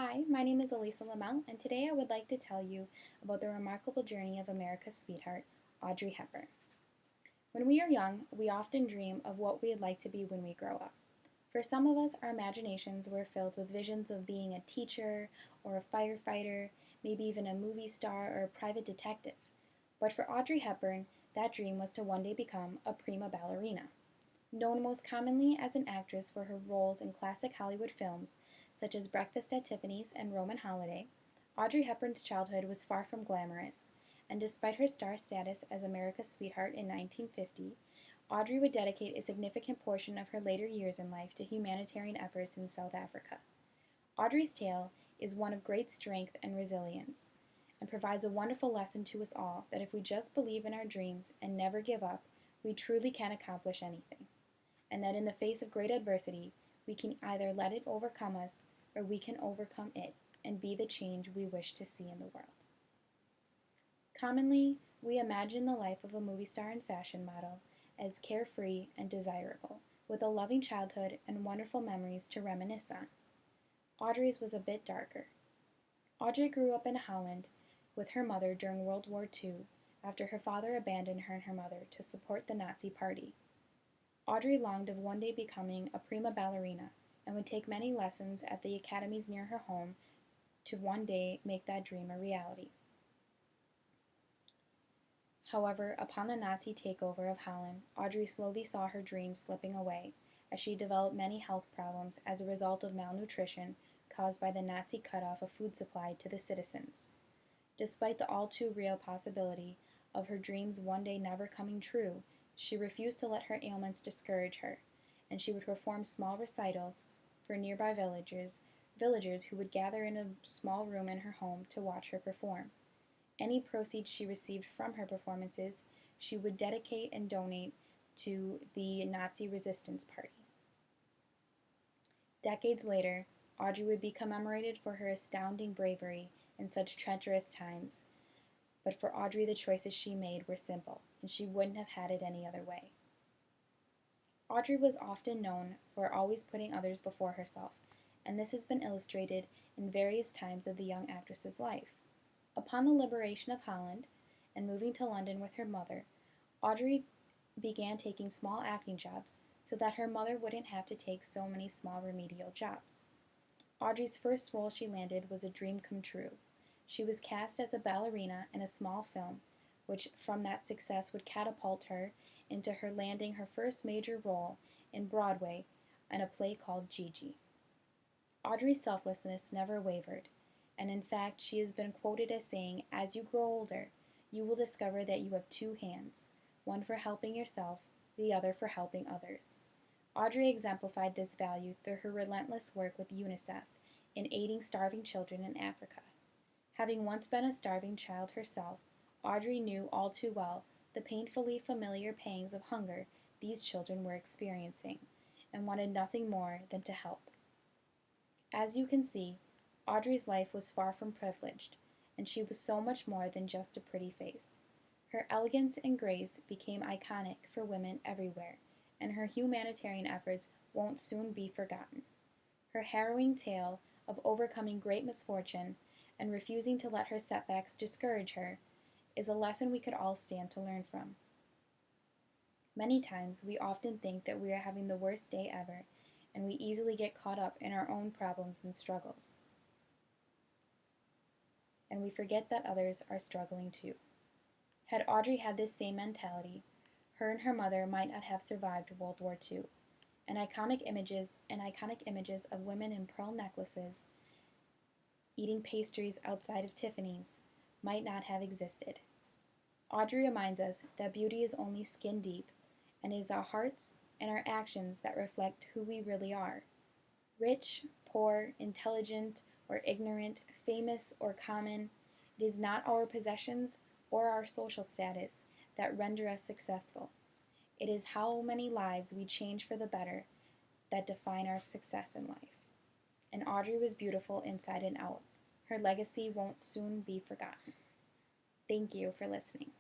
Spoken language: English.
Hi, my name is Elisa Lamel, and today I would like to tell you about the remarkable journey of America's sweetheart, Audrey Hepburn. When we are young, we often dream of what we'd like to be when we grow up. For some of us, our imaginations were filled with visions of being a teacher or a firefighter, maybe even a movie star or a private detective. But for Audrey Hepburn, that dream was to one day become a prima ballerina. Known most commonly as an actress for her roles in classic Hollywood films such as Breakfast at Tiffany's and Roman Holiday, Audrey Hepburn's childhood was far from glamorous, and despite her star status as America's sweetheart in 1950, Audrey would dedicate a significant portion of her later years in life to humanitarian efforts in South Africa. Audrey's tale is one of great strength and resilience, and provides a wonderful lesson to us all that if we just believe in our dreams and never give up, we truly can accomplish anything, and that in the face of great adversity, we can either let it overcome us or we can overcome it and be the change we wish to see in the world. Commonly, we imagine the life of a movie star and fashion model as carefree and desirable, with a loving childhood and wonderful memories to reminisce on. Audrey's was a bit darker. Audrey grew up in Holland with her mother during World War II after her father abandoned her and her mother to support the Nazi Party. Audrey longed of one day becoming a prima ballerina and would take many lessons at the academies near her home to one day make that dream a reality. However, upon the Nazi takeover of Holland, Audrey slowly saw her dream slipping away as she developed many health problems as a result of malnutrition caused by the Nazi cutoff of food supply to the citizens. Despite the all too real possibility of her dreams one day never coming true, she refused to let her ailments discourage her, and she would perform small recitals for nearby villagers who would gather in a small room in her home to watch her perform. Any proceeds she received from her performances, she would dedicate and donate to the Nazi resistance party. Decades later, Audrey would be commemorated for her astounding bravery in such treacherous times. But for Audrey, the choices she made were simple, and she wouldn't have had it any other way. Audrey was often known for always putting others before herself, and this has been illustrated in various times of the young actress's life. Upon the liberation of Holland and moving to London with her mother, Audrey began taking small acting jobs so that her mother wouldn't have to take so many small remedial jobs. Audrey's first role she landed was a dream come true. She was cast as a ballerina in a small film, which from that success would catapult her into her landing her first major role in Broadway in a play called Gigi. Audrey's selflessness never wavered, and in fact she has been quoted as saying, "As you grow older, you will discover that you have two hands, one for helping yourself, the other for helping others." Audrey exemplified this value through her relentless work with UNICEF in aiding starving children in Africa. Having once been a starving child herself, Audrey knew all too well the painfully familiar pangs of hunger these children were experiencing, and wanted nothing more than to help. As you can see, Audrey's life was far from privileged, and she was so much more than just a pretty face. Her elegance and grace became iconic for women everywhere, and her humanitarian efforts won't soon be forgotten. Her harrowing tale of overcoming great misfortune and refusing to let her setbacks discourage her is a lesson we could all stand to learn from. Many times we often think that we are having the worst day ever, and we easily get caught up in our own problems and struggles. And we forget that others are struggling too. Had Audrey had this same mentality, her and her mother might not have survived World War II, and iconic images of women in pearl necklaces eating pastries outside of Tiffany's might not have existed. Audrey reminds us that beauty is only skin deep, and it is our hearts and our actions that reflect who we really are. Rich, poor, intelligent, or ignorant, famous or common, it is not our possessions or our social status that render us successful. It is how many lives we change for the better that define our success in life. And Audrey was beautiful inside and out. Her legacy won't soon be forgotten. Thank you for listening.